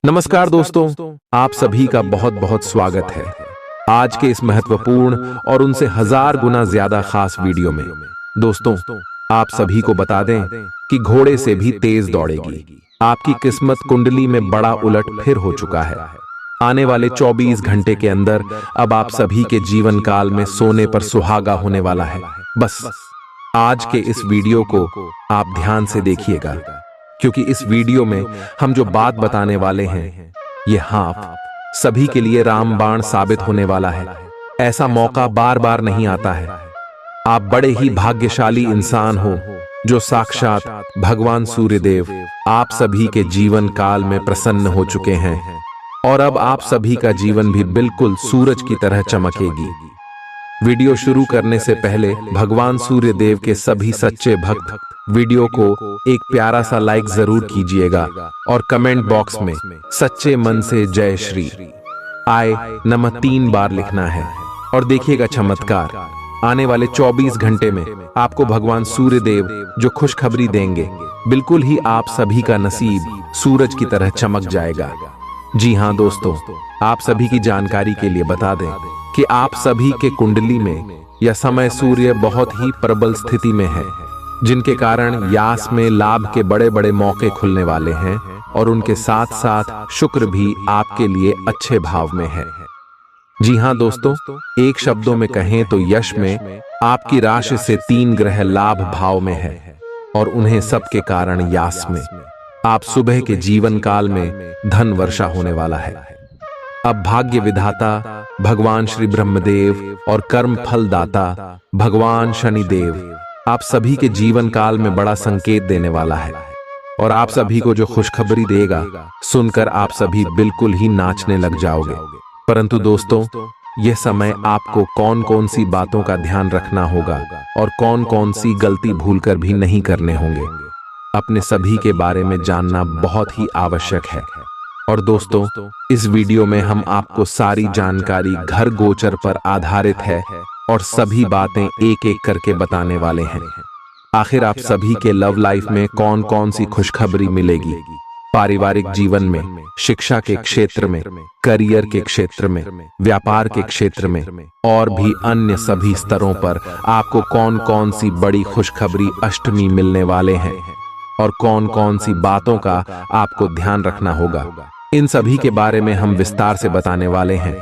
नमस्कार दोस्तों, आप सभी का बहुत बहुत स्वागत है आज के इस महत्वपूर्ण और उनसे हजार गुना ज्यादा खास वीडियो में। दोस्तों, आप सभी को बता दें कि घोड़े से भी तेज दौड़ेगी आपकी किस्मत कुंडली में बड़ा उलट फिर हो चुका है। आने वाले 24 घंटे के अंदर अब आप सभी के जीवन काल में सोने पर सुहागा होने वाला है। बस आज के इस वीडियो को आप ध्यान से देखिएगा, क्योंकि इस वीडियो में हम जो बात बताने वाले हैं ये आप सभी के लिए रामबाण साबित होने वाला है। ऐसा मौका बार बार नहीं आता है। आप बड़े ही भाग्यशाली इंसान हो जो साक्षात भगवान सूर्यदेव आप सभी के जीवन काल में प्रसन्न हो चुके हैं और अब आप सभी का जीवन भी बिल्कुल सूरज की तरह चमकेगी। वीडियो शुरू करने से पहले भगवान सूर्यदेव के सभी सच्चे भक्त वीडियो को एक प्यारा सा लाइक जरूर कीजिएगा और कमेंट बॉक्स में सच्चे मन से जय श्री आय नमः 3 बार लिखना है। और देखिएगा चमत्कार, आने वाले 24 घंटे में आपको भगवान सूर्यदेव जो खुशखबरी देंगे, बिल्कुल ही आप सभी का नसीब सूरज की तरह चमक जाएगा। जी हाँ दोस्तों, आप सभी की जानकारी के लिए बता दें कि आप सभी के कुंडली में यह समय सूर्य बहुत ही प्रबल स्थिति में है, जिनके कारण यास में लाभ के बड़े बड़े मौके खुलने वाले हैं और उनके साथ साथ शुक्र भी आपके लिए अच्छे भाव में है। जी हाँ दोस्तों, एक शब्दों में कहें तो यश में आपकी राशि से 3 ग्रह लाभ भाव में है और उन्हें सबके कारण यास में आप सुबह के जीवन काल में धन वर्षा होने वाला है। अब भाग्य विधाता भगवान श्री ब्रह्मदेव और कर्म फल दाता भगवान शनिदेव आप सभी के जीवन काल में बड़ा संकेत देने वाला है और आप सभी को जो खुशखबरी देगा सुनकर आप सभी बिल्कुल ही नाचने लग जाओगे। परंतु दोस्तों, यह समय आपको कौन कौन सी बातों का ध्यान रखना होगा और कौन कौन सी गलती भूलकर भी नहीं करने होंगे, अपने सभी के बारे में जानना बहुत ही आवश्यक है। और दोस्तों, इस वीडियो में हम आपको सारी जानकारी घर गोचर पर आधारित है और सभी बातें एक एक करके बताने वाले हैं। आखिर आप सभी के लव लाइफ में कौन कौन सी खुशखबरी मिलेगी, पारिवारिक जीवन में, शिक्षा के क्षेत्र में, करियर के क्षेत्र में, व्यापार के क्षेत्र में और भी अन्य सभी स्तरों पर आपको कौन कौन सी बड़ी खुशखबरी अष्टमी मिलने वाले हैं और कौन कौन सी बातों का आपको ध्यान रखना होगा, इन सभी के बारे में हम विस्तार से बताने वाले हैं।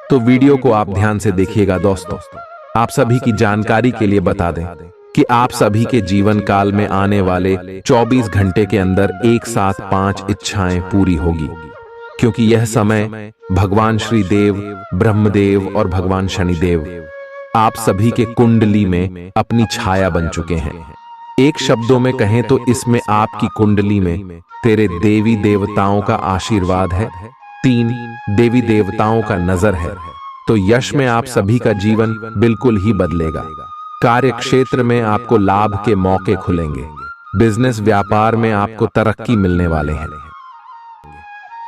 तो वीडियो को आप ध्यान से देखिएगा। दोस्तों, आप सभी की जानकारी के लिए बता दें कि आप सभी के जीवन काल में आने वाले 24 घंटे के अंदर एक साथ 5 इच्छाएं पूरी होगी, क्योंकि यह समय भगवान श्री देव, ब्रह्मदेव और भगवान शनिदेव आप सभी के कुंडली में अपनी छाया बन चुके हैं। एक शब्दों में कहें तो इसमें आपकी कुंडली में तेरे देवी देवताओं का आशीर्वाद है, 3 देवी देवताओं का नजर है। तो यश में आप सभी का जीवन बिल्कुल ही बदलेगा। कार्य क्षेत्र में आपको लाभ के मौके खुलेंगे। बिजनेस व्यापार में आपको तरक्की मिलने वाले हैं।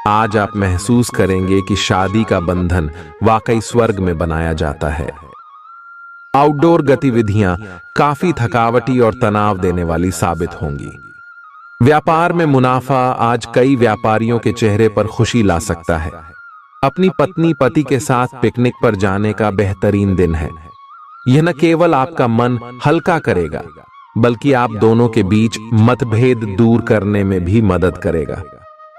आज आप महसूस करेंगे कि शादी का बंधन वाकई स्वर्ग में बनाया जाता है। आउटडोर गतिविधियां काफी थकावटी और तनाव देने वाली साबित होंगी। व्यापार में मुनाफा आज कई व्यापारियों के चेहरे पर खुशी ला सकता है। अपनी पत्नी पति के साथ पिकनिक पर जाने का बेहतरीन दिन है। यह न केवल आपका मन हल्का करेगा, बल्कि आप दोनों के बीच मतभेद दूर करने में भी मदद करेगा।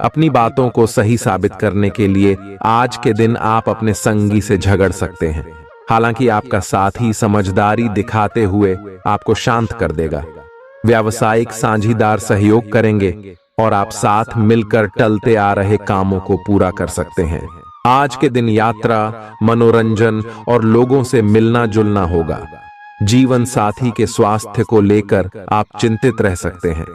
अपनी बातों को सही साबित करने के लिए आज के दिन आप अपने संगी से झगड़ सकते हैं। हालांकि आपका साथी समझदारी दिखाते हुए आपको शांत कर देगा। व्यावसायिक साझीदार सहयोग करेंगे और आप साथ मिलकर टलते आ रहे कामों को पूरा कर सकते हैं। आज के दिन यात्रा, मनोरंजन और लोगों से मिलना जुलना होगा। जीवन साथी के स्वास्थ्य को लेकर आप चिंतित रह सकते हैं।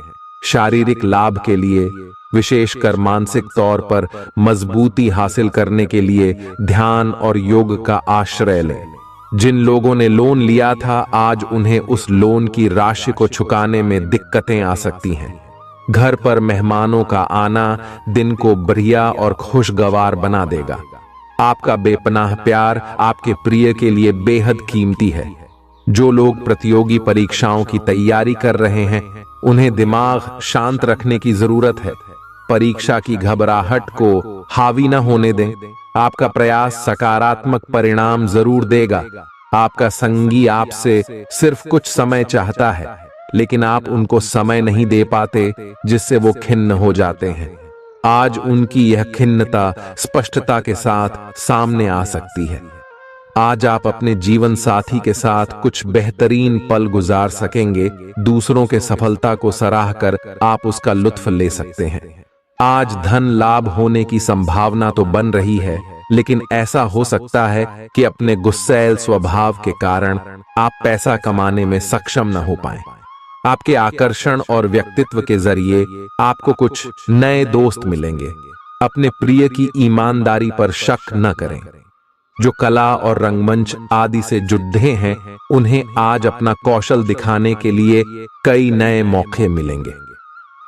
शारीरिक लाभ के लिए, विशेषकर मानसिक तौर पर मजबूती हासिल करने के लिए ध्यान और योग का आश्रय लें। जिन लोगों ने लोन लिया था, आज उन्हें उस लोन की राशि को चुकाने में दिक्कतें आ सकती हैं। घर पर मेहमानों का आना दिन को बढ़िया और खुशगवार बना देगा। आपका बेपनाह प्यार आपके प्रिय के लिए बेहद कीमती है। जो लोग प्रतियोगी परीक्षाओं की तैयारी कर रहे हैं, उन्हें दिमाग शांत रखने की जरूरत है। परीक्षा की घबराहट को हावी न होने दें। आपका प्रयास सकारात्मक परिणाम जरूर देगा। आपका संगी आपसे सिर्फ कुछ समय चाहता है, लेकिन आप उनको समय नहीं दे पाते, जिससे वो खिन्न हो जाते हैं। आज उनकी यह खिन्नता स्पष्टता के साथ सामने आ सकती है। आज आप अपने जीवन साथी के साथ कुछ बेहतरीन पल गुजार सकेंगे। दूसरों के सफलता को सराह कर आप उसका लुत्फ ले सकते हैं। आज धन लाभ होने की संभावना तो बन रही है, लेकिन ऐसा हो सकता है कि अपने गुस्सैल स्वभाव के कारण आप पैसा कमाने में सक्षम न हो पाएं। आपके आकर्षण और व्यक्तित्व के जरिए आपको कुछ नए दोस्त मिलेंगे। अपने प्रिय की ईमानदारी पर शक न करें। जो कला और रंगमंच आदि से जुड़े हैं, उन्हें आज अपना कौशल दिखाने के लिए कई नए मौके मिलेंगे।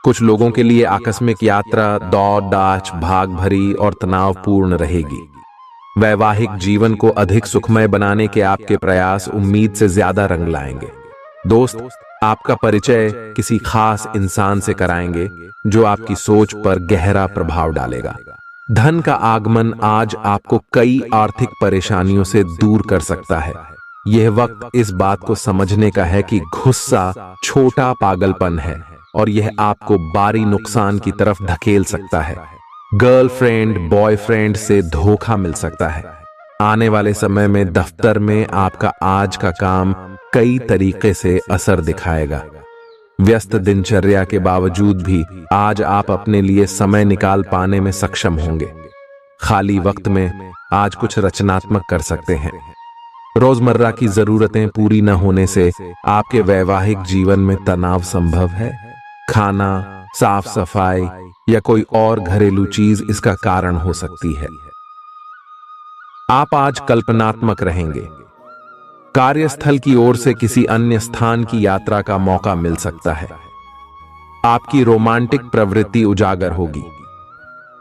कुछ लोगों के लिए आकस्मिक यात्रा दौड़ दाच भाग भरी और तनावपूर्ण रहेगी। वैवाहिक जीवन को अधिक सुखमय बनाने के आपके प्रयास उम्मीद से ज्यादा रंग लाएंगे। दोस्त आपका परिचय किसी खास इंसान से कराएंगे, जो आपकी सोच पर गहरा प्रभाव डालेगा। धन का आगमन आज आपको कई आर्थिक परेशानियों से दूर कर सकता है। यह वक्त इस बात को समझने का है कि गुस्सा छोटा पागलपन है और यह आपको भारी नुकसान की तरफ धकेल सकता है। गर्लफ्रेंड बॉयफ्रेंड से धोखा मिल सकता है। आने वाले समय में दफ्तर में आपका आज का काम कई तरीके से असर दिखाएगा। व्यस्त दिनचर्या के बावजूद भी आज आप अपने लिए समय निकाल पाने में सक्षम होंगे। खाली वक्त में आज कुछ रचनात्मक कर सकते हैं। रोजमर्रा की जरूरतें पूरी न होने से आपके वैवाहिक जीवन में तनाव संभव है। खाना, साफ सफाई या कोई और घरेलू चीज इसका कारण हो सकती है। आप आज कल्पनात्मक रहेंगे। कार्यस्थल की ओर से किसी अन्य स्थान की यात्रा का मौका मिल सकता है। आपकी रोमांटिक प्रवृत्ति उजागर होगी।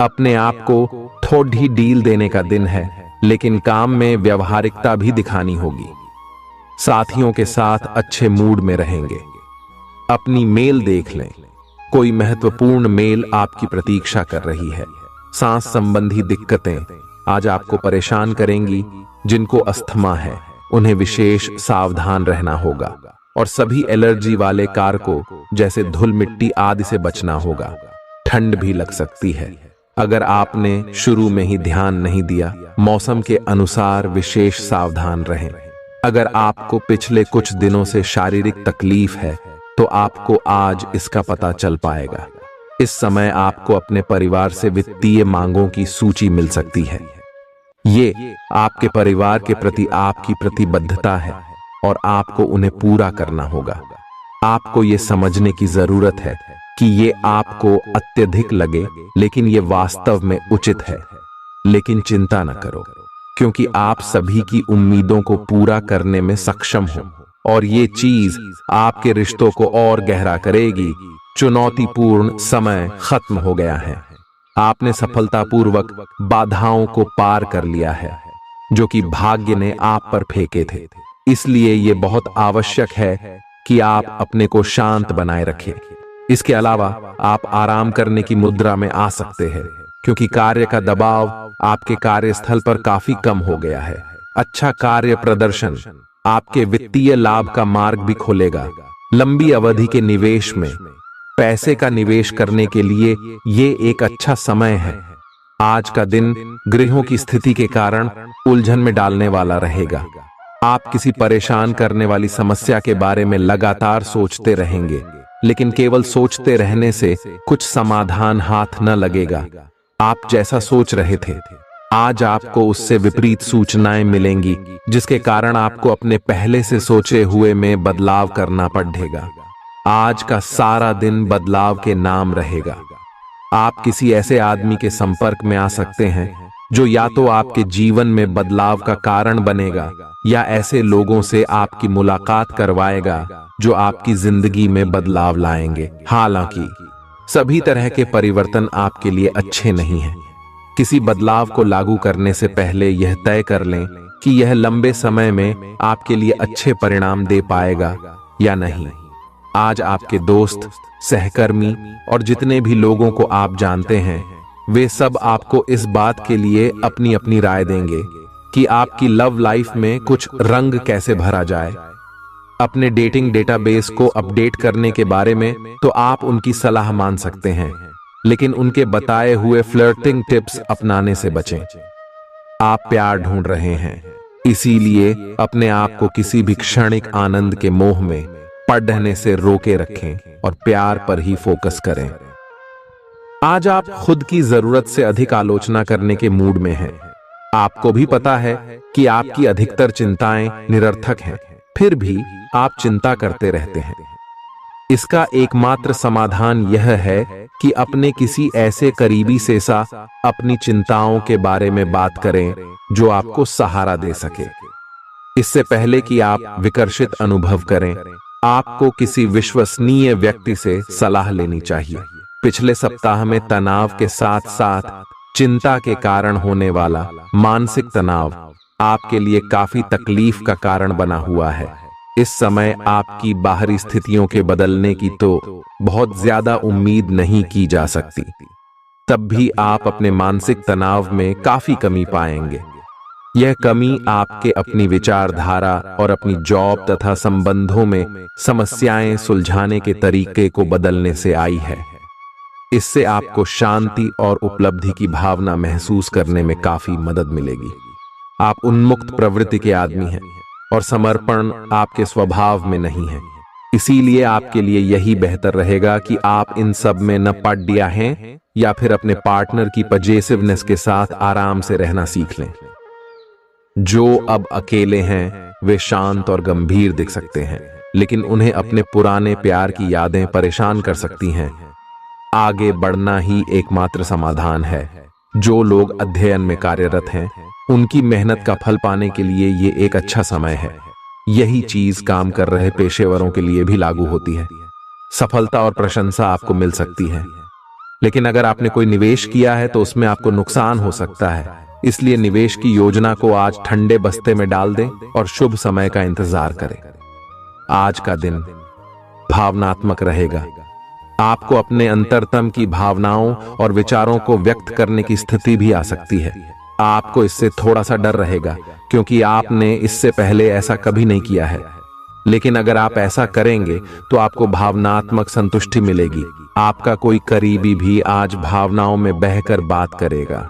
अपने आप को थोड़ी डील देने का दिन है, लेकिन काम में व्यवहारिकता भी दिखानी होगी। साथियों के साथ अच्छे मूड में रहेंगे। अपनी मेल देख लें। कोई महत्वपूर्ण मेल आपकी प्रतीक्षा कर रही है। सांस संबंधी दिक्कतें आज आपको परेशान करेंगी। जिनको अस्थमा है, उन्हें विशेष सावधान रहना होगा और सभी एलर्जी वाले कारकों जैसे धूल मिट्टी आदि से बचना होगा। ठंड भी लग सकती है। अगर आपने शुरू में ही ध्यान नहीं दिया, मौसम के अनुसार विशेष सावधान रहें। अगर आपको पिछले कुछ दिनों से शारीरिक तकलीफ है, तो आपको आज इसका पता चल पाएगा। इस समय आपको अपने परिवार से वित्तीय मांगों की सूची मिल सकती है। ये आपके परिवार के प्रति आपकी प्रतिबद्धता है और आपको उन्हें पूरा करना होगा। आपको ये समझने की जरूरत है कि ये आपको अत्यधिक लगे, लेकिन ये वास्तव में उचित है। लेकिन चिंता न करो, क्योंकि आप सभी की उम्मीदों को पूरा करने में सक्षम हो और ये चीज आपके रिश्तों को और गहरा करेगी। चुनौतीपूर्ण समय खत्म हो गया है। आपने सफलतापूर्वक बाधाओं को पार कर लिया है, जो कि भाग्य ने आप पर फेंके थे। इसलिए ये बहुत आवश्यक है कि आप अपने को शांत बनाए रखें। इसके अलावा आप आराम करने की मुद्रा में आ सकते हैं, क्योंकि कार्य का दबाव आपके कार्यस्थल पर काफी कम हो गया है। अच्छा कार्य प्रदर्शन आपके वित्तीय लाभ का मार्ग भी खोलेगा। लंबी अवधि के निवेश में पैसे का निवेश करने के लिए ये एक अच्छा समय है। आज का दिन गृहों की स्थिति के कारण उलझन में डालने वाला रहेगा। आप किसी परेशान करने वाली समस्या के बारे में लगातार सोचते रहेंगे, लेकिन केवल सोचते रहने से कुछ समाधान हाथ न लगेगा। आप जैसा सोच रहे थे, आज आपको उससे विपरीत सूचनाएं मिलेंगी, जिसके कारण आपको अपने पहले से सोचे हुए में बदलाव करना पड़ेगा। आज का सारा दिन बदलाव के नाम रहेगा। आप किसी ऐसे आदमी के संपर्क में आ सकते हैं जो या तो आपके जीवन में बदलाव का कारण बनेगा, या ऐसे लोगों से आपकी मुलाकात करवाएगा जो आपकी जिंदगी में बदलाव लाएंगे। हालांकि सभी तरह के परिवर्तन आपके लिए अच्छे नहीं हैं। किसी बदलाव को लागू करने से पहले यह तय कर लें कि यह लंबे समय में आपके लिए अच्छे परिणाम दे पाएगा या नहीं। आज आपके दोस्त सहकर्मी और जितने भी लोगों को आप जानते हैं, वे सब आपको इस बात के लिए अपनी अपनी राय देंगे कि आपकी लव लाइफ में कुछ रंग कैसे भरा जाए। अपने डेटिंग डेटाबेस को अपडेट करने के बारे में तो आप उनकी सलाह मान सकते हैं, लेकिन उनके बताए हुए फ्लर्टिंग टिप्स अपनाने से बचें। आप प्यार ढूंढ रहे हैं, इसीलिए अपने आप को किसी भी क्षणिक आनंद के मोह में पड़ने से रोके रखें और प्यार पर ही फोकस करें। आज आप खुद की जरूरत से अधिक आलोचना करने के मूड में हैं। आपको भी पता है कि आपकी अधिकतर चिंताएं निरर्थक हैं, फिर भी आप चिंता करते रहते हैं। इसका एकमात्र समाधान यह है कि अपने किसी ऐसे करीबी से अपनी चिंताओं के बारे में बात करें जो आपको सहारा दे सके। इससे पहले कि आप विकर्षित अनुभव करें, आपको किसी विश्वसनीय व्यक्ति से सलाह लेनी चाहिए। पिछले सप्ताह में तनाव के साथ साथ चिंता के कारण होने वाला मानसिक तनाव आपके लिए काफी तकलीफ का कारण बना हुआ है। इस समय आपकी बाहरी स्थितियों के बदलने की तो बहुत ज्यादा उम्मीद नहीं की जा सकती। तब भी आप अपने मानसिक तनाव में काफी कमी पाएंगे। यह कमी आपके अपनी विचारधारा और अपनी जॉब तथा संबंधों में समस्याएं सुलझाने के तरीके को बदलने से आई है। इससे आपको शांति और उपलब्धि की भावना महसूस करने में काफी मदद मिलेगी। आप उन्मुक्त प्रवृत्ति के आदमी हैं और समर्पण आपके स्वभाव में नहीं है। इसीलिए आपके लिए यही बेहतर रहेगा कि आप इन सब में न पड़ गया हैं या फिर अपने पार्टनर की पजेसिवनेस के साथ आराम से रहना सीख लें। जो अब अकेले हैं वे शांत और गंभीर दिख सकते हैं, लेकिन उन्हें अपने पुराने प्यार की यादें परेशान कर सकती हैं। आगे बढ़ना ही एकमात्र समाधान है। जो लोग अध्ययन में कार्यरत हैं, उनकी मेहनत का फल पाने के लिए ये एक अच्छा समय है। यही चीज काम कर रहे पेशेवरों के लिए भी लागू होती है। सफलता और प्रशंसा आपको मिल सकती है, लेकिन अगर आपने कोई निवेश किया है तो उसमें आपको नुकसान हो सकता है। इसलिए निवेश की योजना को आज ठंडे बस्ते में डाल दें और शुभ समय का इंतजार करें। आज का दिन भावनात्मक रहेगा। आपको अपने अंतरतम की भावनाओं और विचारों को व्यक्त करने की स्थिति भी आ सकती है। आपको इससे थोड़ा सा डर रहेगा क्योंकि आपने इससे पहले ऐसा कभी नहीं किया है, लेकिन अगर आप ऐसा करेंगे तो आपको भावनात्मक संतुष्टि मिलेगी। आपका कोई करीबी भी आज भावनाओं में बहकर बात करेगा,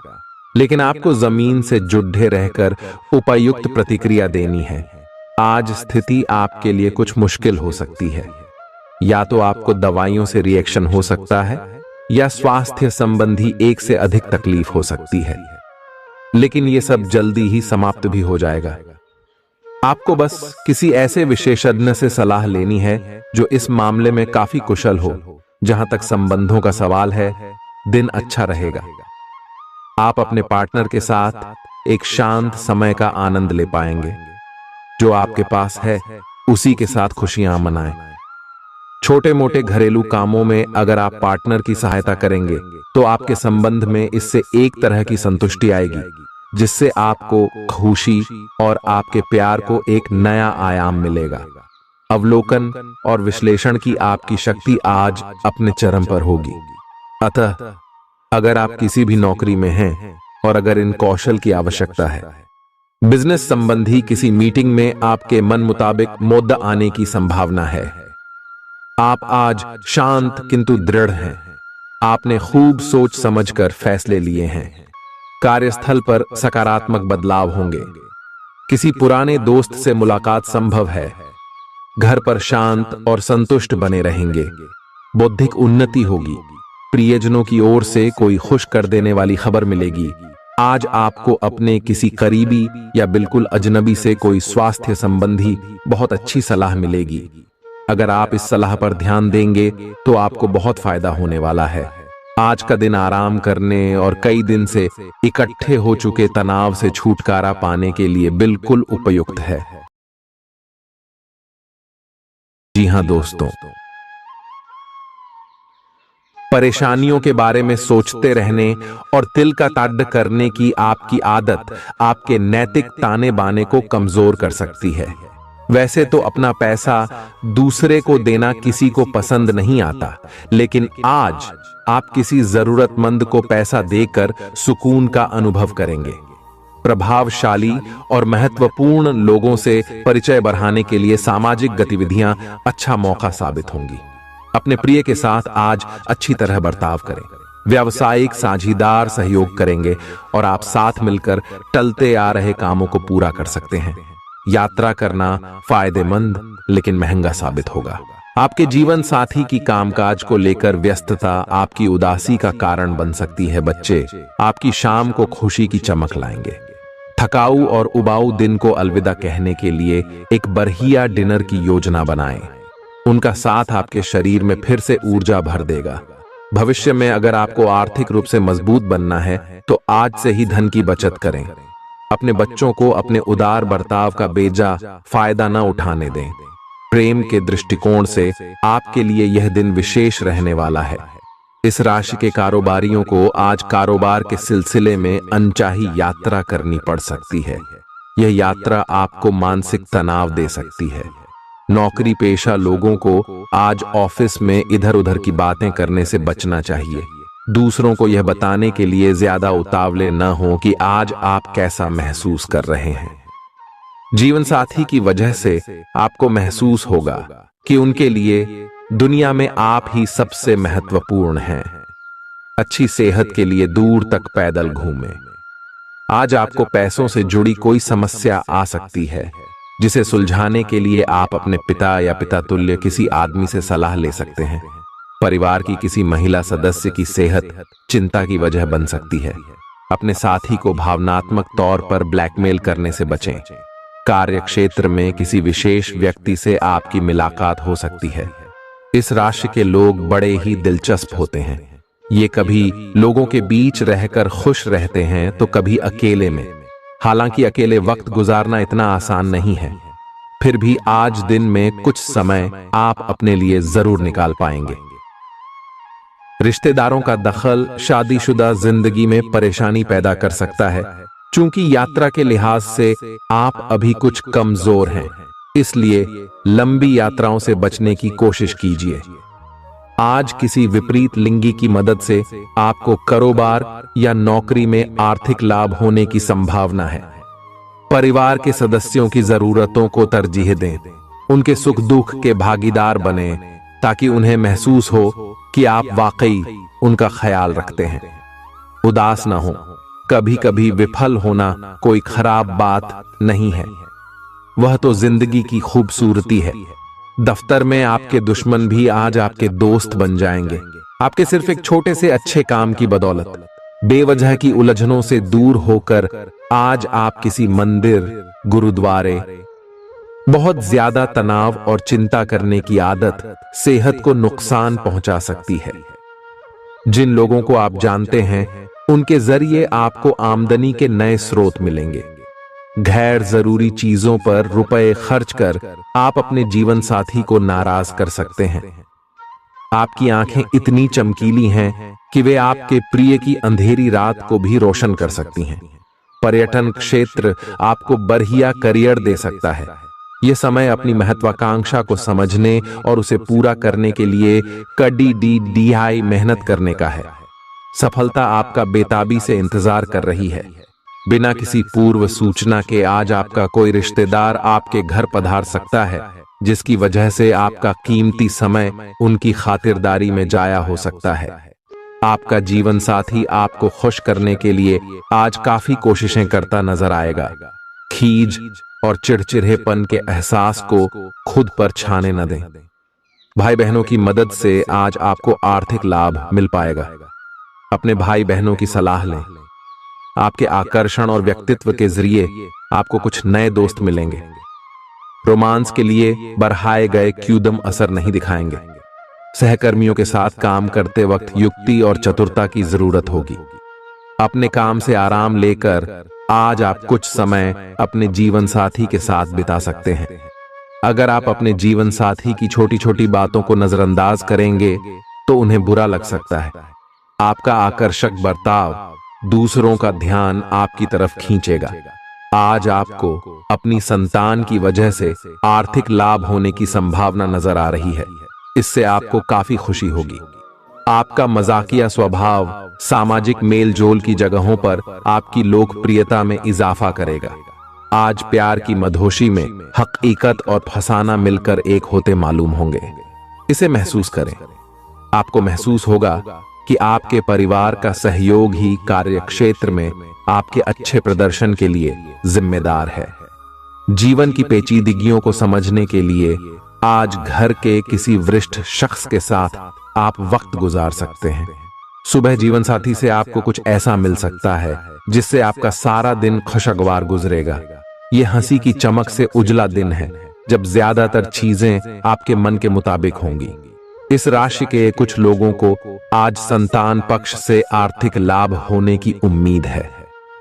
लेकिन आपको जमीन से जुड़े रहकर उपयुक्त प्रतिक्रिया देनी है। आज स्थिति आपके लिए कुछ मुश्किल हो सकती है। या तो आपको दवाइयों से रिएक्शन हो सकता है या स्वास्थ्य संबंधी एक से अधिक तकलीफ हो सकती है, लेकिन यह सब जल्दी ही समाप्त भी हो जाएगा। आपको बस किसी ऐसे विशेषज्ञ से सलाह लेनी है जो इस मामले में काफी कुशल हो। जहां तक संबंधों का सवाल है, दिन अच्छा रहेगा। आप अपने पार्टनर के साथ एक शांत समय का आनंद ले पाएंगे। जो आपके पास है उसी के साथ खुशियां मनाएं। छोटे मोटे घरेलू कामों में अगर आप पार्टनर की सहायता करेंगे तो आपके संबंध में इससे एक तरह की संतुष्टि आएगी, जिससे आपको खुशी और आपके प्यार को एक नया आयाम मिलेगा। अवलोकन और विश्लेषण की आपकी शक्ति आज अपने चरम पर होगी। अतः अगर आप किसी भी नौकरी में हैं और अगर इन कौशल की आवश्यकता है, बिजनेस संबंधी किसी मीटिंग में आपके मन मुताबिक मुद्दा आने की संभावना है। आप आज शांत किंतु दृढ़ हैं। आपने खूब सोच समझकर फैसले लिए हैं। कार्यस्थल पर सकारात्मक बदलाव होंगे। किसी पुराने दोस्त से मुलाकात संभव है। घर पर शांत और संतुष्ट बने रहेंगे। बौद्धिक उन्नति होगी। प्रियजनों की ओर से कोई खुश कर देने वाली खबर मिलेगी। आज आपको अपने किसी करीबी या बिल्कुल अजनबी से कोई स्वास्थ्य संबंधी बहुत अच्छी सलाह मिलेगी। अगर आप इस सलाह पर ध्यान देंगे तो आपको बहुत फायदा होने वाला है। आज का दिन आराम करने और कई दिन से इकट्ठे हो चुके तनाव से छुटकारा पाने के लिए बिल्कुल उपयुक्त है। जी हां दोस्तों, परेशानियों के बारे में सोचते रहने और तिल का ताड़ करने की आपकी आदत आपके नैतिक ताने बाने को कमजोर कर सकती है। वैसे तो अपना पैसा दूसरे को देना किसी को पसंद नहीं आता, लेकिन आज आप किसी जरूरतमंद को पैसा देकर सुकून का अनुभव करेंगे। प्रभावशाली और महत्वपूर्ण लोगों से परिचय बढ़ाने के लिए सामाजिक गतिविधियां अच्छा मौका साबित होंगी। अपने प्रिय के साथ आज अच्छी तरह बर्ताव करें। व्यावसायिक साझीदार सहयोग करेंगे और आप साथ मिलकर टलते आ रहे कामों को पूरा कर सकते हैं। यात्रा करना फायदेमंद लेकिन महंगा साबित होगा। आपके जीवन साथी की कामकाज को लेकर व्यस्तता आपकी उदासी का कारण बन सकती है। बच्चे आपकी शाम को खुशी की चमक लाएंगे। थकाऊ और उबाऊ दिन को अलविदा कहने के लिए एक बढ़िया डिनर की योजना बनाएं। उनका साथ आपके शरीर में फिर से ऊर्जा भर देगा। भविष्य में अगर आपको आर्थिक रूप से मजबूत बनना है तो आज से ही धन की बचत करें। अपने बच्चों को अपने उदार बर्ताव का बेजा फायदा न उठाने दें। प्रेम के दृष्टिकोण से आपके लिए यह दिन विशेष रहने वाला है। इस राशि के कारोबारियों को आज कारोबार के सिलसिले में अनचाही यात्रा करनी पड़ सकती है। यह यात्रा आपको मानसिक तनाव दे सकती है। नौकरी पेशा लोगों को आज ऑफिस में इधर उधर की बातें करने से बचना चाहिए। दूसरों को यह बताने के लिए ज्यादा उतावले न हो कि आज आप कैसा महसूस कर रहे हैं। जीवन साथी की वजह से आपको महसूस होगा कि उनके लिए दुनिया में आप ही सबसे महत्वपूर्ण हैं। अच्छी सेहत के लिए दूर तक पैदल घूमें। आज आपको पैसों से जुड़ी कोई समस्या आ सकती है, जिसे सुलझाने के लिए आप अपने पिता या पिता तुल्य किसी आदमी से सलाह ले सकते हैं। परिवार की किसी महिला सदस्य की सेहत चिंता की वजह बन सकती है। अपने साथी को भावनात्मक तौर पर ब्लैकमेल करने से बचें। कार्य क्षेत्र में किसी विशेष व्यक्ति से आपकी मुलाकात हो सकती है। इस राशि के लोग बड़े ही दिलचस्प होते हैं। ये कभी लोगों के बीच रहकर खुश रहते हैं तो कभी अकेले में। हालांकि अकेले वक्त गुजारना इतना आसान नहीं है, फिर भी आज दिन में कुछ समय आप अपने लिए जरूर निकाल पाएंगे। रिश्तेदारों का दखल शादीशुदा जिंदगी में परेशानी पैदा कर सकता है। चूंकि यात्रा के लिहाज से आप अभी कुछ कमजोर हैं, इसलिए लंबी यात्राओं से बचने की कोशिश कीजिए। आज किसी विपरीत लिंगी की मदद से आपको कारोबार या नौकरी में आर्थिक लाभ होने की संभावना है। परिवार के सदस्यों की जरूरतों को तरजीह दें। उनके सुख दुख के भागीदार बने ताकि उन्हें महसूस हो कि आप वाकई उनका ख्याल रखते हैं। उदास ना हो। कभी कभी विफल होना कोई खराब बात नहीं है, वह तो जिंदगी की खूबसूरती है। दफ्तर में आपके दुश्मन भी आज आपके दोस्त बन जाएंगे, आपके सिर्फ एक छोटे से अच्छे काम की बदौलत। बेवजह की उलझनों से दूर होकर आज आप किसी मंदिर, गुरुद्वारे। बहुत ज्यादा तनाव और चिंता करने की आदत सेहत को नुकसान पहुंचा सकती है। जिन लोगों को आप जानते हैं उनके जरिए आपको आमदनी के नए स्रोत मिलेंगे। गैर जरूरी चीजों पर रुपए खर्च कर आप अपने जीवन साथी को नाराज कर सकते हैं। आपकी आंखें इतनी चमकीली हैं कि वे आपके प्रिय की अंधेरी रात को भी रोशन कर सकती हैं। पर्यटन क्षेत्र आपको बढ़िया करियर दे सकता है। यह समय अपनी महत्वाकांक्षा को समझने और उसे पूरा करने के लिए कड़ी मेहनत करने का है। सफलता आपका बेताबी से इंतजार कर रही है। बिना किसी पूर्व सूचना के आज आपका कोई रिश्तेदार आपके घर पधार सकता है, जिसकी वजह से आपका कीमती समय उनकी खातिरदारी में जाया हो सकता है। आपका जीवन साथी आपको खुश करने के लिए आज काफी कोशिशें करता नजर आएगा। खीज और चिड़चिड़ेपन के एहसास को खुद पर छाने न दें। भाई बहनों की मदद से आज आपको आर्थिक लाभ मिल पाएगा। अपने भाई बहनों की सलाह लें। आपके आकर्षण और व्यक्तित्व के जरिए आपको कुछ नए दोस्त मिलेंगे। रोमांस के लिए बढ़ाए गए क्यूदम असर नहीं दिखाएंगे। सहकर्मियों के साथ काम करते वक्त युक्ति और चतुरता की जरूरत होगी। अपने काम से आराम लेकर आज आप कुछ समय अपने जीवन साथी के साथ बिता सकते हैं। अगर आप अपने जीवन साथी की छोटी छोटी बातों को नजरअंदाज करेंगे तो उन्हें बुरा लग सकता है। आपका आकर्षक बर्ताव दूसरों का ध्यान आपकी तरफ खींचेगा। आज आपको अपनी संतान की वजह से आर्थिक लाभ होने की संभावना नजर आ रही है। इससे आपको काफी खुशी होगी। आपका मजाकिया स्वभाव सामाजिक मेल जोल की जगहों पर आपकी लोकप्रियता में इजाफा करेगा। आज प्यार की मधोशी में हकीकत और फसाना मिलकर एक होते मालूम होंगे। इसे महसूस करें। आपको महसूस होगा कि आपके परिवार का सहयोग ही कार्यक्षेत्र में आपके अच्छे प्रदर्शन के लिए जिम्मेदार है। जीवन की पेचीदगियों को समझने के लिए आज घर के किसी वरिष्ठ शख्स के साथ आप वक्त गुजार सकते हैं। सुबह जीवन साथी से आपको कुछ ऐसा मिल सकता है जिससे आपका सारा दिन खुशगवार गुजरेगा। यह हंसी की चमक से उजला दिन है जब ज्यादातर चीजें आपके मन के मुताबिक होंगी। इस राशि के कुछ लोगों को आज संतान पक्ष से आर्थिक लाभ होने की उम्मीद है।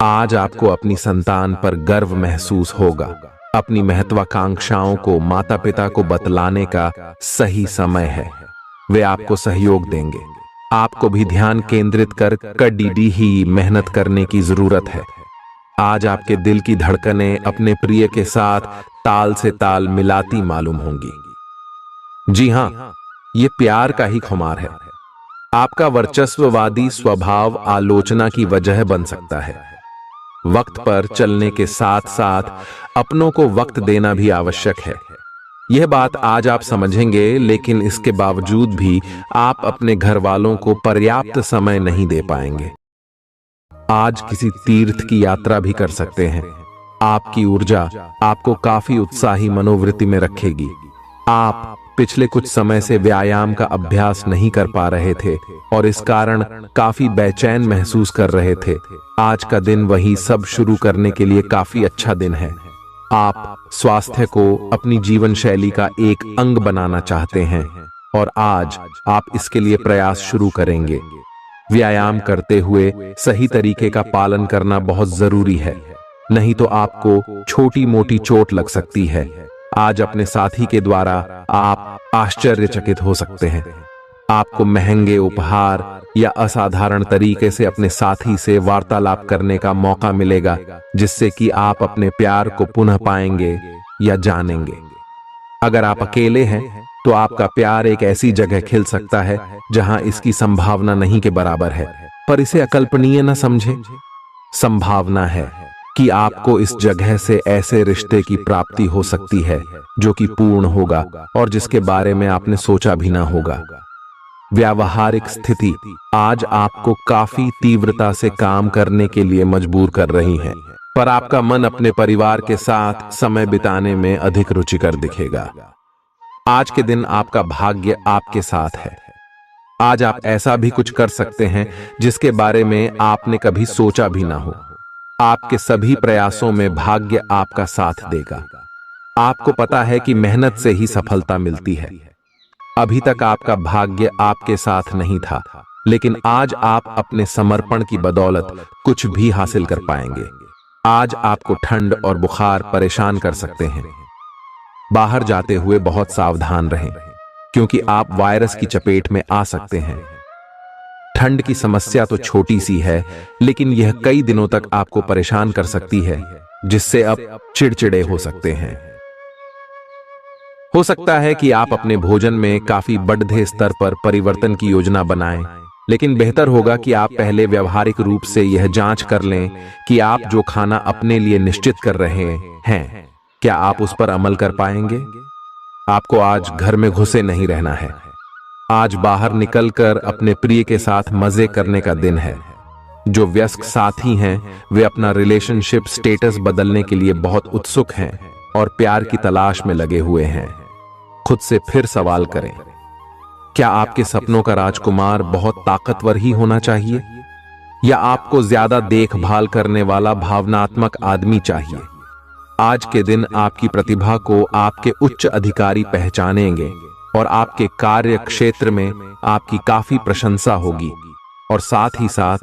आज आपको अपनी संतान पर गर्व महसूस होगा। अपनी महत्वाकांक्षाओं को माता पिता को बतलाने का सही समय है। वे आपको सहयोग देंगे। आपको भी ध्यान केंद्रित कर कड़ी ही मेहनत करने की जरूरत है। आज आपके दिल की धड़कनें अपने प्रिय के साथ ताल से ताल मिलाती मालूम होंगी। जी हां, ये प्यार का ही खुमार है। आपका वर्चस्ववादी स्वभाव आलोचना की वजह बन सकता है। वक्त पर चलने के साथ साथ अपनों को वक्त देना भी आवश्यक है। यह बात आज आप समझेंगे, लेकिन इसके बावजूद भी आप अपने घर वालों को पर्याप्त समय नहीं दे पाएंगे। आज किसी तीर्थ की यात्रा भी कर सकते हैं। आपकी ऊर्जा आपको काफी उत्साही मनोवृत्ति में रखेगी। आप पिछले कुछ समय से व्यायाम का अभ्यास नहीं कर पा रहे थे और इस कारण काफी बेचैन महसूस कर रहे थे। आज का दिन वही सब शुरू करने के लिए काफी अच्छा दिन है। आप स्वास्थ्य को अपनी जीवन शैली का एक अंग बनाना चाहते हैं और आज आप इसके लिए प्रयास शुरू करेंगे। व्यायाम करते हुए सही तरीके का पालन करना बहुत जरूरी है, नहीं तो आपको छोटी मोटी चोट लग सकती है। आज अपने साथी के द्वारा आप आश्चर्यचकित हो सकते हैं। आपको महंगे उपहार या असाधारण तरीके से अपने साथी से वार्तालाप करने का मौका मिलेगा, जिससे कि आप अपने प्यार को पुनः पाएंगे या जानेंगे। अगर आप अकेले हैं तो आपका प्यार एक ऐसी जगह खिल सकता है जहां इसकी संभावना नहीं के बराबर है, पर इसे अकल्पनीय न समझें। संभावना है कि आपको इस जगह से ऐसे रिश्ते की प्राप्ति हो सकती है जो कि पूर्ण होगा और जिसके बारे में आपने सोचा भी ना होगा। व्यावहारिक स्थिति आज आपको काफी तीव्रता से काम करने के लिए मजबूर कर रही है, पर आपका मन अपने परिवार के साथ समय बिताने में अधिक रुचिकर दिखेगा। आज के दिन आपका भाग्य आपके साथ है। आज आप ऐसा भी कुछ कर सकते हैं जिसके बारे में आपने कभी सोचा भी ना हो। आपके सभी प्रयासों में भाग्य आपका साथ देगा। आपको पता है कि मेहनत से ही सफलता मिलती है। अभी तक आपका भाग्य आपके साथ नहीं था, लेकिन आज आप अपने समर्पण की बदौलत कुछ भी हासिल कर पाएंगे। आज आपको ठंड और बुखार परेशान कर सकते हैं। बाहर जाते हुए बहुत सावधान रहें, क्योंकि आप वायरस की चपेट में आ सकते हैं। ठंड की समस्या तो छोटी सी है, लेकिन यह कई दिनों तक आपको परेशान कर सकती है, जिससे अब चिड़चिड़े हो सकते हैं। हो सकता है कि आप अपने भोजन में काफी बढ़ते स्तर पर परिवर्तन की योजना बनाएं, लेकिन बेहतर होगा कि आप पहले व्यावहारिक रूप से यह जांच कर लें कि आप जो खाना अपने लिए निश्चित कर रहे हैं, क्या आप उस पर अमल कर पाएंगे। आपको आज घर में घुसे नहीं रहना है। आज बाहर निकलकर अपने प्रिय के साथ मजे करने का दिन है। जो वयस्क साथी हैं, वे अपना रिलेशनशिप स्टेटस बदलने के लिए बहुत उत्सुक हैं और प्यार की तलाश में लगे हुए हैं। खुद से फिर सवाल करें, क्या आपके सपनों का राजकुमार बहुत ताकतवर ही होना चाहिए, या आपको ज्यादा देखभाल करने वाला भावनात्मक आदमी चाहिए। आज के दिन आपकी प्रतिभा को आपके उच्च अधिकारी पहचानेंगे और आपके कार्य क्षेत्र में आपकी काफी प्रशंसा होगी, और साथ ही साथ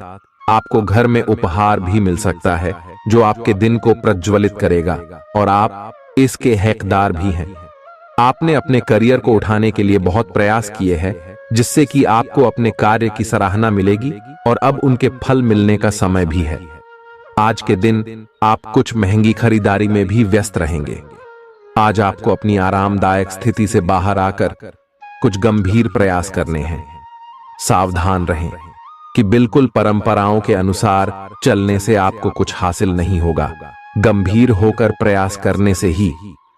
आपको घर में उपहार भी मिल सकता है जो आपके दिन को प्रज्वलित करेगा, और आप इसके हकदार भी हैं। आपने अपने करियर को उठाने के लिए बहुत प्रयास किए हैं, जिससे कि आपको अपने कार्य की सराहना मिलेगी और अब उनके फल मिलने का समय भी है। आज के दिन आप कुछ महंगी खरीदारी में भी व्यस्त रहेंगे। आज आपको अपनी आरामदायक स्थिति से बाहर आकर कुछ गंभीर प्रयास करने हैं। सावधान रहें कि बिल्कुल परंपराओं के अनुसार चलने से आपको कुछ हासिल नहीं होगा। गंभीर होकर प्रयास करने से ही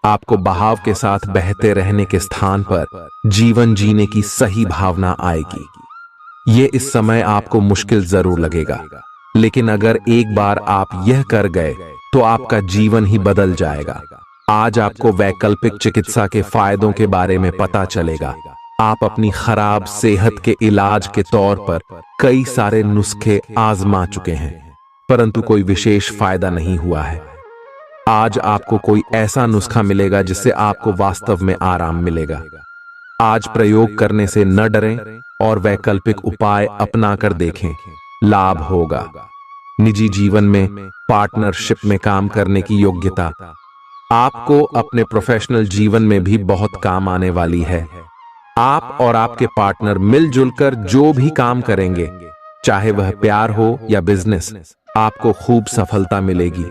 आपको बहाव के साथ बहते रहने के स्थान पर जीवन जीने की सही भावना आएगी। ये इस समय आपको मुश्किल जरूर लगेगा, लेकिन अगर एक बार आप यह कर गए तो आपका जीवन ही बदल जाएगा। आज आपको वैकल्पिक चिकित्सा के फायदों के बारे में पता चलेगा। आप अपनी खराब सेहत के इलाज के तौर पर कई सारे नुस्खे आजमा चुके हैं, परंतु कोई विशेष फायदा नहीं हुआ है। आज आपको कोई ऐसा नुस्खा मिलेगा जिससे आपको वास्तव में आराम मिलेगा। आज प्रयोग करने से न डरें और वैकल्पिक उपाय अपनाकर देखें, लाभ होगा। निजी जीवन में पार्टनरशिप में काम करने की योग्यता आपको अपने प्रोफेशनल जीवन में भी बहुत काम आने वाली है। आप और आपके पार्टनर मिलजुल कर जो भी काम करेंगे, चाहे वह प्यार हो या बिजनेस, आपको खूब सफलता मिलेगी।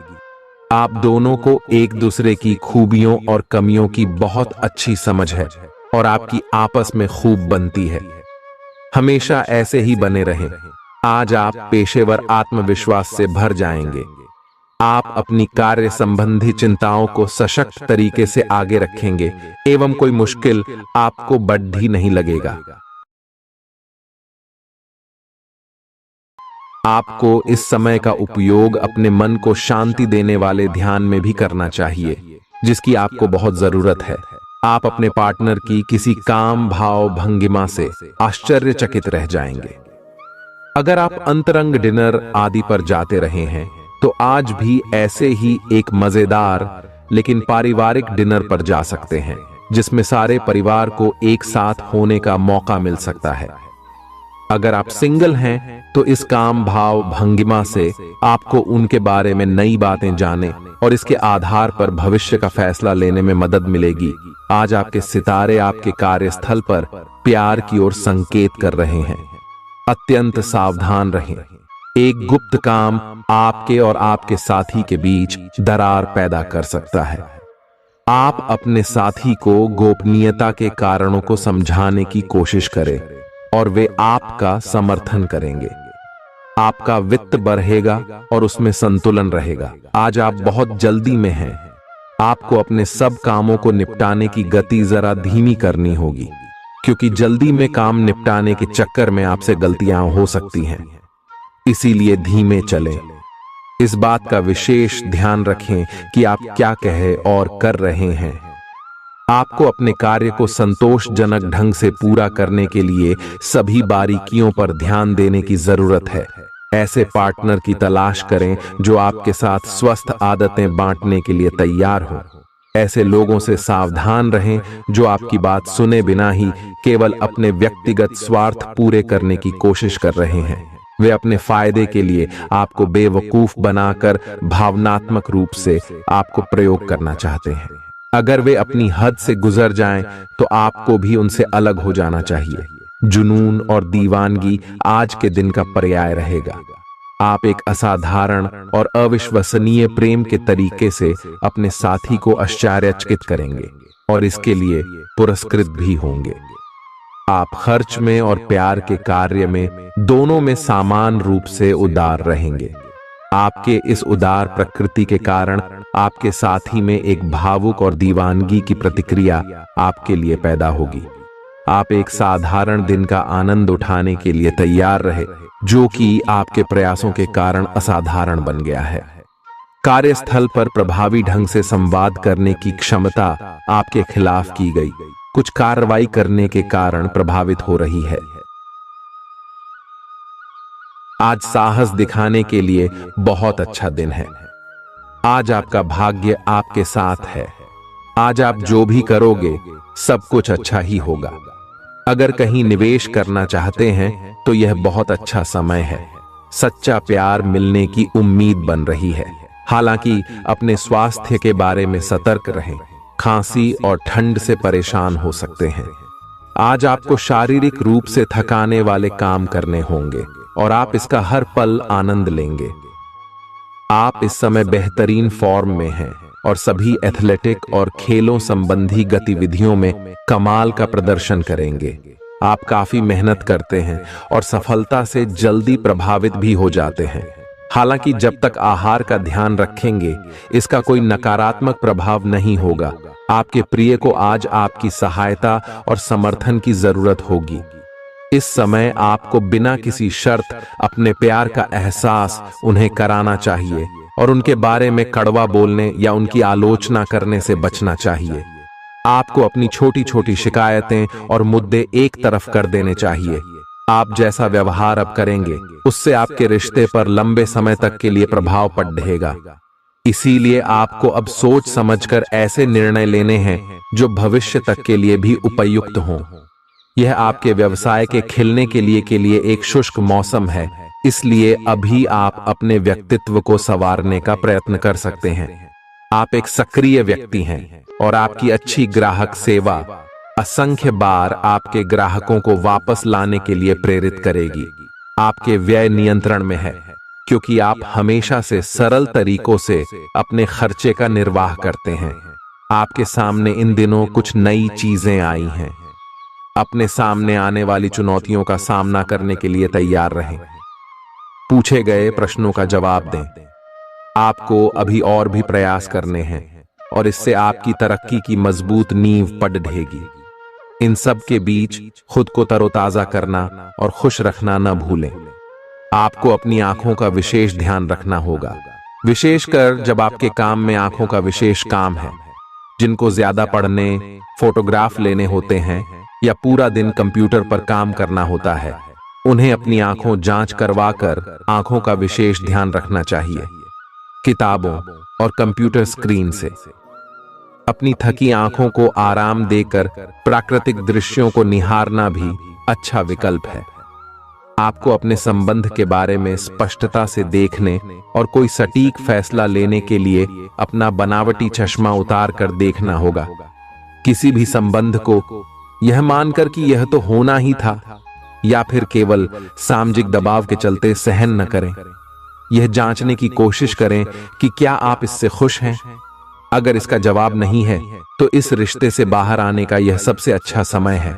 आप दोनों को एक दूसरे की खूबियों और कमियों की बहुत अच्छी समझ है और आपकी आपस में खूब बनती है। हमेशा ऐसे ही बने रहें। आज आप पेशेवर आत्मविश्वास से भर जाएंगे। आप अपनी कार्य संबंधी चिंताओं को सशक्त तरीके से आगे रखेंगे एवं कोई मुश्किल आपको बढ़ी नहीं लगेगा। आपको इस समय का उपयोग अपने मन को शांति देने वाले ध्यान में भी करना चाहिए, जिसकी आपको बहुत जरूरत है। आप अपने पार्टनर की किसी काम भाव भंगिमा से आश्चर्यचकित रह जाएंगे। अगर आप अंतरंग डिनर आदि पर जाते रहे हैं तो आज भी ऐसे ही एक मजेदार लेकिन पारिवारिक डिनर पर जा सकते हैं, जिसमें सारे परिवार को एक साथ होने का मौका मिल सकता है। अगर आप सिंगल हैं तो इस काम भाव भंगिमा से आपको उनके बारे में नई बातें जाने और इसके आधार पर भविष्य का फैसला लेने में मदद मिलेगी। आज आपके सितारे आपके कार्यस्थल पर प्यार की ओर संकेत कर रहे हैं। अत्यंत सावधान रहें। एक गुप्त काम आपके और आपके साथी के बीच दरार पैदा कर सकता है। आप अपने साथी को गोपनीयता के कारणों को समझाने की कोशिश करें और वे आपका समर्थन करेंगे। आपका वित्त बढ़ेगा और उसमें संतुलन रहेगा। आज आप बहुत जल्दी में हैं। आपको अपने सब कामों को निपटाने की गति जरा धीमी करनी होगी, क्योंकि जल्दी में काम निपटाने के चक्कर में आपसे गलतियां हो सकती हैं। इसीलिए धीमे चलें। इस बात का विशेष ध्यान रखें कि आप क्या कहे और कर रहे हैं। आपको अपने कार्य को संतोषजनक ढंग से पूरा करने के लिए सभी बारीकियों पर ध्यान देने की जरूरत है। ऐसे पार्टनर की तलाश करें जो आपके साथ स्वस्थ आदतें बांटने के लिए तैयार हो। ऐसे लोगों से सावधान रहें जो आपकी बात सुने बिना ही केवल अपने व्यक्तिगत स्वार्थ पूरे करने की कोशिश कर रहे हैं। वे अपने फायदे के लिए आपको बेवकूफ बनाकर भावनात्मक रूप से आपको प्रयोग करना चाहते हैं। अगर वे अपनी हद से गुजर जाएं, तो आपको भी उनसे अलग हो जाना चाहिए। जुनून और दीवानगी आज के दिन का पर्याय रहेगा। आप एक असाधारण और अविश्वसनीय प्रेम के तरीके से अपने साथी को आश्चर्यचकित करेंगे और इसके लिए पुरस्कृत भी होंगे। आप खर्च में और प्यार के कार्य में दोनों में समान रूप से उदार रहेंगे। आपके इस उदार प्रकृति के कारण आपके साथी में एक भावुक और दीवानगी की प्रतिक्रिया आपके लिए पैदा होगी। आप एक साधारण दिन का आनंद उठाने के लिए तैयार रहे, जो कि आपके प्रयासों के कारण असाधारण बन गया है। कार्यस्थल पर प्रभावी ढंग से संवाद करने की क्षमता आपके खिलाफ की गई कुछ कार्रवाई करने के कारण प्रभावित हो रही है। आज साहस दिखाने के लिए बहुत अच्छा दिन है। आज आपका भाग्य आपके साथ है। आज आप जो भी करोगे सब कुछ अच्छा ही होगा। अगर कहीं निवेश करना चाहते हैं तो यह बहुत अच्छा समय है। सच्चा प्यार मिलने की उम्मीद बन रही है। हालांकि अपने स्वास्थ्य के बारे में सतर्क रहें। खांसी और ठंड से परेशान हो सकते हैं। आज आपको शारीरिक रूप से थकाने वाले काम करने होंगे और आप इसका हर पल आनंद लेंगे। आप इस समय बेहतरीन फॉर्म में हैं और सभी एथलेटिक और खेलों संबंधी गतिविधियों में कमाल का प्रदर्शन करेंगे। आप काफी मेहनत करते हैं और सफलता से जल्दी प्रभावित भी हो जाते हैं। हालांकि जब तक आहार का ध्यान रखेंगे, इसका कोई नकारात्मक प्रभाव नहीं होगा। आपके प्रिय को आज आपकी सहायता और समर्थन की जरूरत होगी। इस समय आपको बिना किसी शर्त अपने प्यार का एहसास उन्हें कराना चाहिए और उनके बारे में कड़वा बोलने या उनकी आलोचना करने से बचना चाहिए। आपको अपनी छोटी छोटी शिकायतें और मुद्दे एक तरफ कर देने चाहिए। आप जैसा व्यवहार अब करेंगे, उससे आपके रिश्ते पर लंबे समय तक के लिए प्रभाव पड़ेगा। इसीलिए आपको अब सोच समझकर ऐसे निर्णय लेने हैं जो भविष्य तक के लिए भी उपयुक्त हों। यह आपके व्यवसाय के खिलने के लिए एक शुष्क मौसम है, इसलिए अभी आप अपने व्यक्तित्व को संवारने का प्रयत्न कर सकते हैं। आप एक सक्रिय व्यक्ति हैं और आपकी अच्छी ग्राहक सेवा असंख्य बार आपके ग्राहकों को वापस लाने के लिए प्रेरित करेगी। आपके व्यय नियंत्रण में है क्योंकि आप हमेशा से सरल तरीकों से अपने खर्चे का निर्वाह करते हैं। आपके सामने इन दिनों कुछ नई चीजें आई हैं। अपने सामने आने वाली चुनौतियों का सामना करने के लिए तैयार रहें। पूछे गए प्रश्नों का जवाब दें। आपको अभी और भी प्रयास करने हैं और इससे आपकी तरक्की की मजबूत नींव पड़ेगी। इन सब के बीच खुद को तरोताजा करना और खुश रखना न भूलें। आपको अपनी आंखों का विशेष ध्यान रखना होगा, विशेषकर जब आपके काम में आंखों का विशेष काम है। जिनको ज्यादा पढ़ने, फोटोग्राफ लेने होते हैं या पूरा दिन कंप्यूटर पर काम करना होता है, उन्हें अपनी आंखों जांच करवाकर आंखों का विशेष ध्यान रखना चाहिए। किताबों और कंप्यूटर स्क्रीन से अपनी थकी आंखों को आराम देकर प्राकृतिक दृश्यों को निहारना भी अच्छा विकल्प है। आपको अपने संबंध के बारे में स्पष्टता से देखने और कोई सटीक फैसला लेने के लिए अपना बनावटी चश्मा उतार कर देखना होगा। किसी भी संबंध को यह मानकर कि यह तो होना ही था या फिर केवल सामाजिक दबाव के चलते सहन न करें। यह जांचने की कोशिश करें कि क्या आप इससे खुश हैं। अगर इसका जवाब नहीं है तो इस रिश्ते से बाहर आने का यह सबसे अच्छा समय है।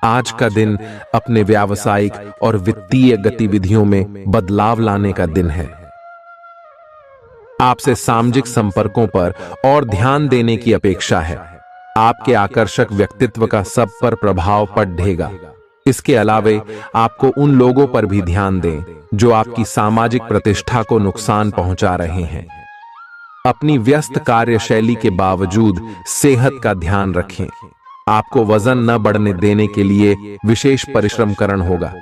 आज का दिन अपने व्यावसायिक और वित्तीय गतिविधियों में बदलाव लाने का दिन है। आपसे सामाजिक संपर्कों पर और ध्यान देने की अपेक्षा है। आपके आकर्षक व्यक्तित्व का सब पर प्रभाव पड़ेगा। इसके अलावे आपको उन लोगों पर भी ध्यान दें जो आपकी सामाजिक प्रतिष्ठा को नुकसान पहुंचा रहे हैं। अपनी व्यस्त कार्यशैली के बावजूद सेहत का ध्यान रखें। आपको वजन न बढ़ने देने के लिए विशेष परिश्रम करना होगा।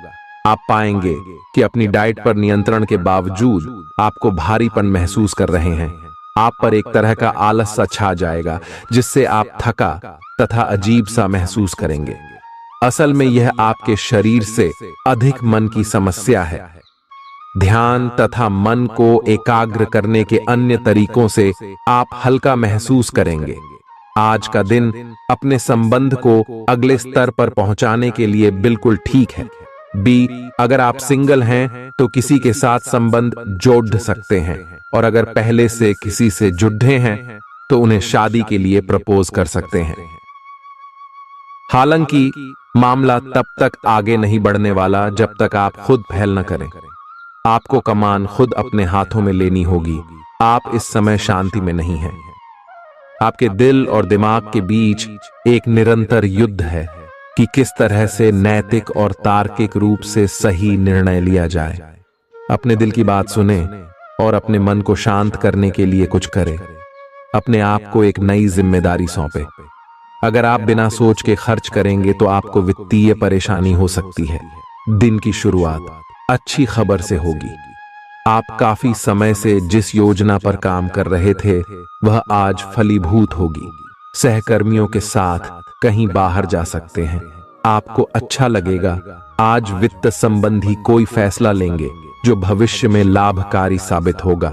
आप पाएंगे कि अपनी डाइट पर नियंत्रण के बावजूद आपको भारीपन महसूस कर रहे हैं। आप पर एक तरह का आलस सा छा जाएगा जिससे आप थका तथा अजीब सा महसूस करेंगे। असल में यह आपके शरीर से अधिक मन की समस्या है। ध्यान तथा मन को एकाग्र करने के अन्य तरीकों से आप हल्का महसूस करेंगे। आज का दिन अपने संबंध को अगले स्तर पर पहुंचाने के लिए बिल्कुल ठीक है। अगर आप सिंगल हैं तो किसी के साथ संबंध जोड़ सकते हैं और अगर पहले से किसी से जुड़े हैं तो उन्हें शादी के लिए प्रपोज कर सकते हैं। हालांकि मामला तब तक आगे नहीं बढ़ने वाला जब तक आप खुद पहल न करें। आपको कमान खुद अपने हाथों में लेनी होगी। आप इस समय शांति में नहीं हैं। आपके दिल और दिमाग के बीच एक निरंतर युद्ध है कि किस तरह से नैतिक और तार्किक रूप से सही निर्णय लिया जाए। अपने दिल की बात सुने और अपने मन को शांत करने के लिए कुछ करें। अपने आप को एक नई जिम्मेदारी सौंपे। अगर आप बिना सोच के खर्च करेंगे तो आपको वित्तीय परेशानी हो सकती है। दिन की शुरुआत अच्छी खबर से होगी। आप काफी समय से जिस योजना पर काम कर रहे थे वह आज फलीभूत होगी। सहकर्मियों के साथ कहीं बाहर जा सकते हैं। आपको अच्छा लगेगा। आज वित्त संबंधी कोई फैसला लेंगे जो भविष्य में लाभकारी साबित होगा।